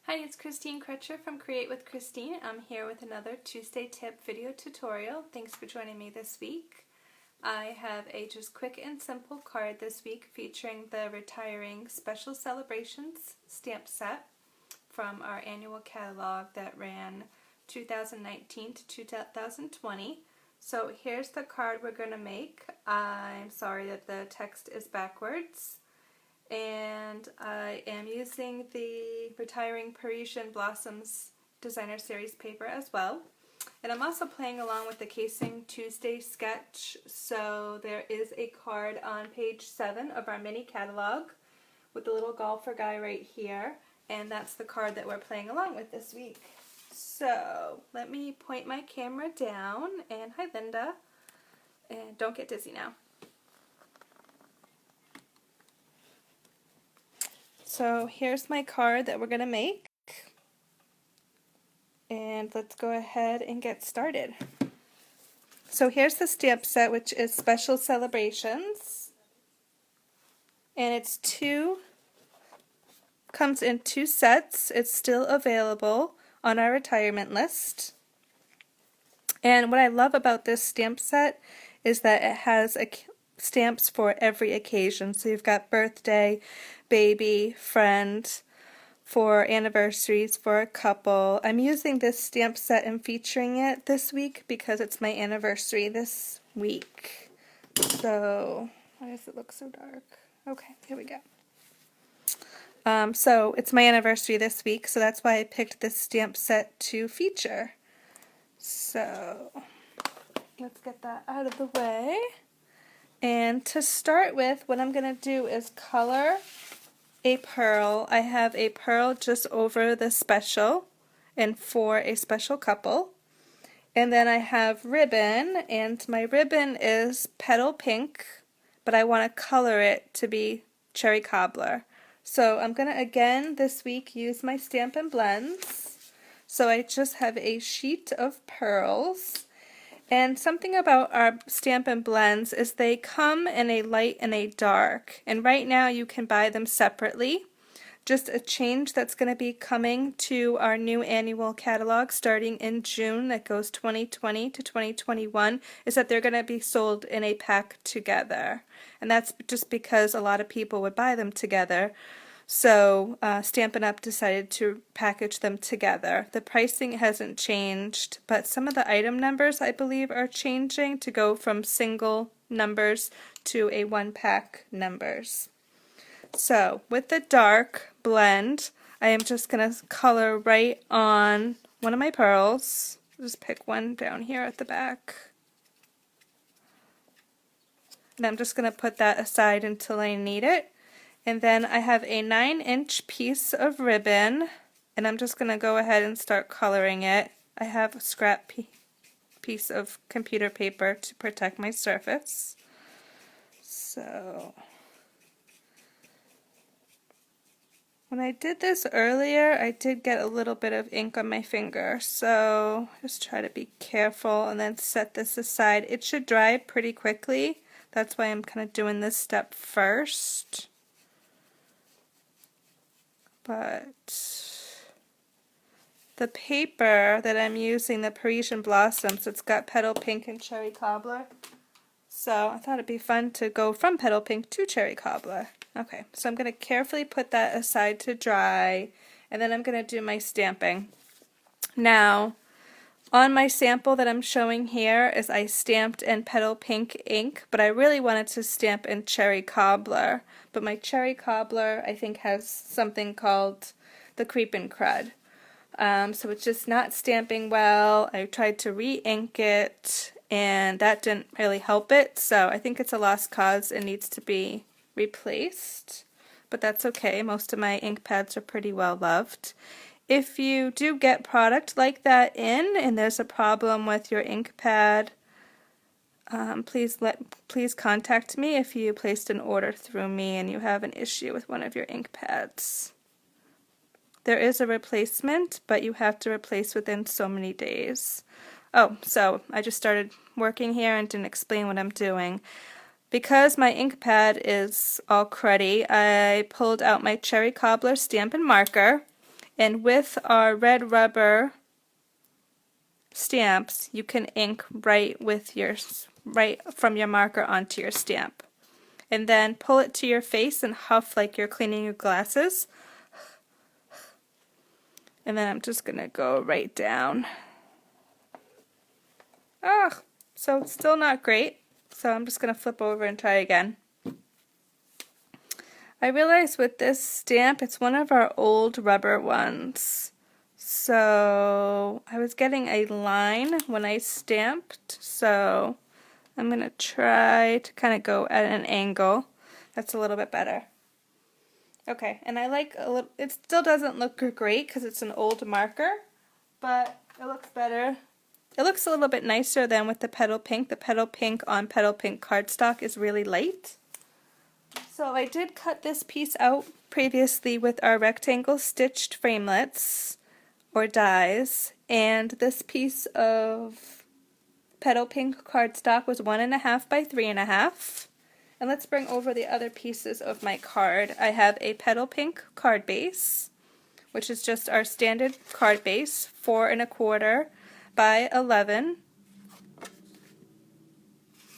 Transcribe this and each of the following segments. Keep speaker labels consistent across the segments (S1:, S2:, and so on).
S1: Hi, it's Christine Crutcher from Create with Christine. I'm here with another Tuesday tip video tutorial. Thanks for joining me this week. I have a just quick and simple card this week featuring the Retiring Special Celebrations stamp set from our annual catalog that ran 2019 to 2020. So here's the card we're going to make. I'm sorry that the text is backwards. And I am using the Retiring Parisian Blossoms Designer Series paper as well. And I'm also playing along with the Casing Tuesday sketch, so there is a card on page 7 of our mini catalog with the little golfer guy right here, and that's the card that we're playing along with this week. So let me point my camera down, and hi Linda, and don't get dizzy now. So here's my card that we're going to make, and let's go ahead and get started. So here's the stamp set, which is Special Celebrations, and it's comes in 2 sets. It's still available on our retirement list. And what I love about this stamp set is that it has stamps for every occasion. So you've got birthday, baby, friend, for anniversaries, for a couple. I'm using this stamp set and featuring it this week because it's my anniversary this week. So, why does it look so dark? Okay, here we go. So it's my anniversary this week, so that's why I picked this stamp set to feature. So, let's get that out of the way. And to start with, what I'm going to do is color a pearl. I have a pearl just over the special and for a special couple. And then I have ribbon, and my ribbon is Petal Pink, but I want to color it to be Cherry Cobbler. So I'm going to again this week use my Stampin' Blends. So I just have a sheet of pearls. And something about our Stampin' Blends is they come in a light and a dark. And right now you can buy them separately. Just a change that's going to be coming to our new annual catalog starting in June that goes 2020 to 2021 is that they're going to be sold in a pack together. And that's just because a lot of people would buy them together. So Stampin' Up! Decided to package them together. The pricing hasn't changed, but some of the item numbers I believe are changing to go from single numbers to a 1-pack numbers. So with the dark blend, I am just going to color right on one of my pearls. Just pick one down here at the back. And I'm just going to put that aside until I need it. And then I have a 9-inch piece of ribbon, and I'm just going to go ahead and start coloring it. I have a scrap piece of computer paper to protect my surface. So when I did this earlier, I did get a little bit of ink on my finger, so just try to be careful and then set this aside. It should dry pretty quickly. That's why I'm kind of doing this step first. But the paper that I'm using, the Parisian Blossoms, it's got Petal Pink and Cherry Cobbler. So I thought it'd be fun to go from Petal Pink to Cherry Cobbler. Okay, so I'm going to carefully put that aside to dry, and then I'm going to do my stamping. Now, on my sample that I'm showing here is I stamped in Petal Pink ink, but I really wanted to stamp in Cherry Cobbler. But my Cherry Cobbler, I think, has something called the Creepin' Crud. So it's just not stamping well. I tried to re-ink it, and that didn't really help it. So I think it's a lost cause. It needs to be replaced. But that's okay. Most of my ink pads are pretty well loved. If you do get product like that in and there's a problem with your ink pad, please contact me if you placed an order through me and you have an issue with one of your ink pads. There is a replacement, but you have to replace within so many days. Oh, so I just started working here and didn't explain what I'm doing. Because my ink pad is all cruddy, I pulled out my Cherry Cobbler Stampin' marker And with our red rubber stamps, you can ink right from your marker onto your stamp. And then pull it to your face and huff like you're cleaning your glasses. And then I'm just going to go right down. Ah, so it's still not great. So I'm just going to flip over and try again. I realized with this stamp, it's one of our old rubber ones. So I was getting a line when I stamped, so I'm going to try to kind of go at an angle. That's a little bit better. Okay, and I like a little, it still doesn't look great because it's an old marker, but it looks better. It looks a little bit nicer than with the Petal Pink. The Petal Pink on Petal Pink cardstock is really light. So I did cut this piece out previously with our rectangle stitched framelits or dies, and this piece of Petal Pink cardstock was 1.5 by 3.5. And let's bring over the other pieces of my card. I have a Petal Pink card base, which is just our standard card base, 4.25 by 11,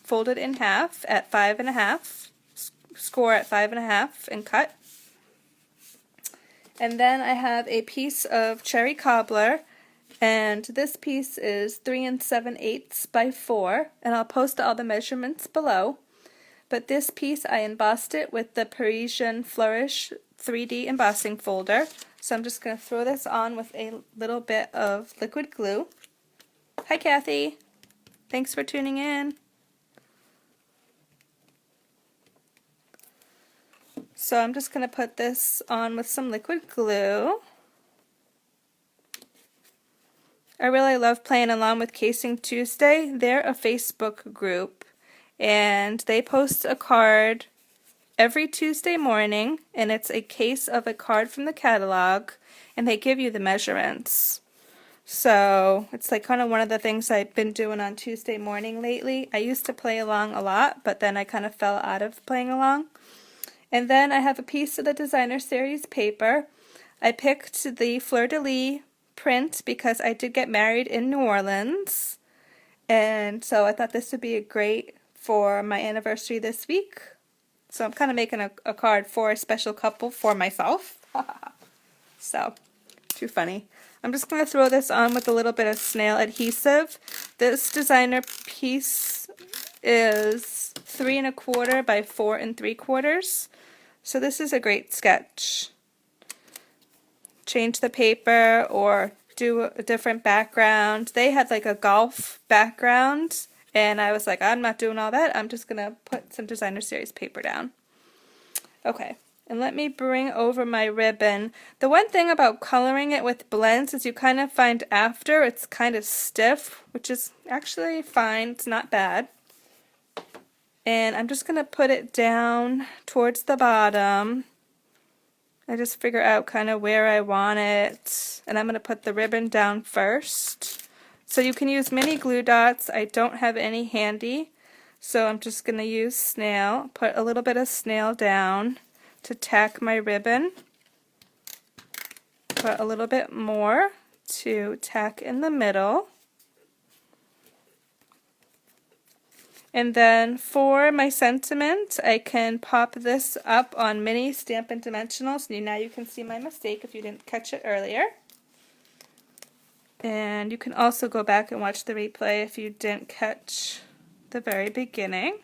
S1: folded in half at 5.5, score at 5.5 and cut. And then I have a piece of cherry cobbler, and this piece is 3 7/8 by 4, and I'll post all the measurements below. But this piece I embossed it with the Parisian Flourish 3D embossing folder. So I'm just going to throw this on with a little bit of liquid glue. Hi Kathy, thanks for tuning in. So I'm just going to put this on with some liquid glue. I really love playing along with Casing Tuesday. They're a Facebook group, and they post a card every Tuesday morning, and it's a case of a card from the catalog, and they give you the measurements. So it's like kind of one of the things I've been doing on Tuesday morning lately. I used to play along a lot, but then I kind of fell out of playing along. And then I have a piece of the Designer Series paper. I picked the fleur-de-lis print because I did get married in New Orleans, and so I thought this would be great for my anniversary this week. So I'm kind of making a card for a special couple for myself. So, too funny. I'm just going to throw this on with a little bit of Snail Adhesive. This designer piece is 3.25 by 4.75. So this is a great sketch. Change the paper or do a different background. They had like a golf background, and I was like, I'm not doing all that. I'm just going to put some Designer Series paper down. Okay, and let me bring over my ribbon. The one thing about coloring it with blends is you kind of find after it's kind of stiff, which is actually fine. It's not bad. And I'm just going to put it down towards the bottom. I just figure out kind of where I want it. And I'm going to put the ribbon down first. So you can use mini glue dots. I don't have any handy, so I'm just going to use Snail. Put a little bit of Snail down to tack my ribbon. Put a little bit more to tack in the middle. And then for my sentiment, I can pop this up on mini Stampin' Dimensionals. Now you can see my mistake if you didn't catch it earlier. And you can also go back and watch the replay if you didn't catch the very beginning.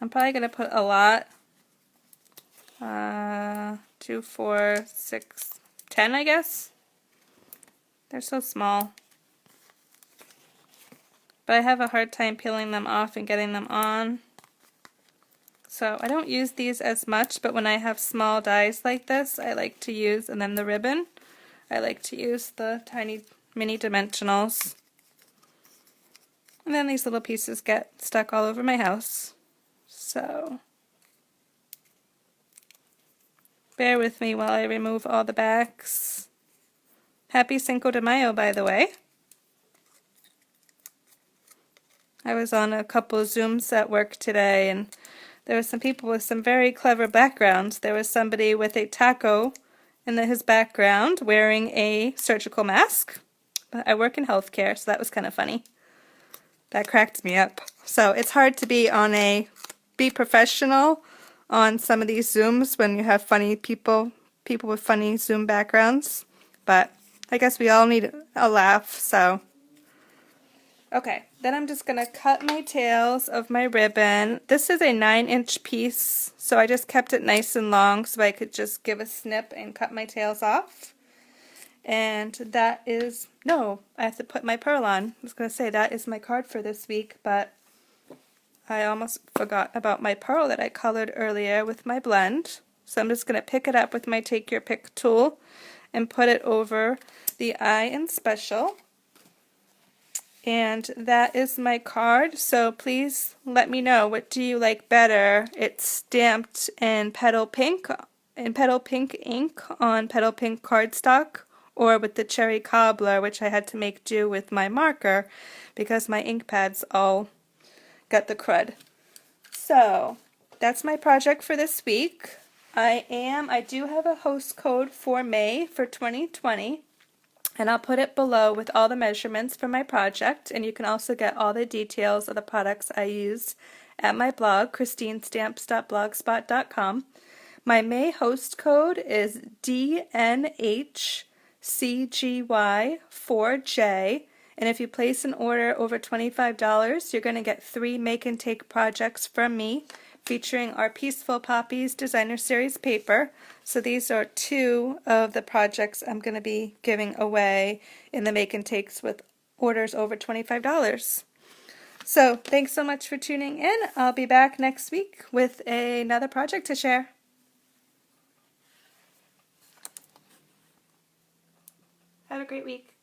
S1: I'm probably going to put a lot. 2, 4, 6, 10, I guess. They're so small. But I have a hard time peeling them off and getting them on. So I don't use these as much, but when I have small dies like this, I like to use, and then the ribbon, I like to use the tiny mini dimensionals. And then these little pieces get stuck all over my house. So bear with me while I remove all the backs. Happy Cinco de Mayo, by the way. I was on a couple of Zooms at work today, and there were some people with some very clever backgrounds. There was somebody with a taco in his background wearing a surgical mask. But I work in healthcare, so that was kind of funny. That cracked me up. So it's hard to be professional on some of these Zooms when you have funny people with funny Zoom backgrounds. But I guess we all need a laugh, so. Okay, then I'm just going to cut my tails of my ribbon. This is a 9-inch piece, so I just kept it nice and long so I could just give a snip and cut my tails off. And that is, no, I have to put my pearl on. I was going to say that is my card for this week, but I almost forgot about my pearl that I colored earlier with my blend. So I'm just going to pick it up with my Take Your Pick tool and put it over the eye in Special. And that is my card, so please let me know, what do you like better? It's stamped in Petal Pink ink on Petal Pink cardstock, or with the cherry cobbler, which I had to make do with my marker because my ink pads all got the crud. So that's my project for this week. I do have a host code for May for 2020. And I'll put it below with all the measurements for my project, and you can also get all the details of the products I used at my blog, christinestamps.blogspot.com. My May host code is DNHCGY4J, and if you place an order over $25, you're going to get 3 make and take projects from me, featuring our Peaceful Poppies Designer Series paper. So these are 2 of the projects I'm going to be giving away in the make and takes with orders over $25. So thanks so much for tuning in. I'll be back next week with another project to share. Have a great week.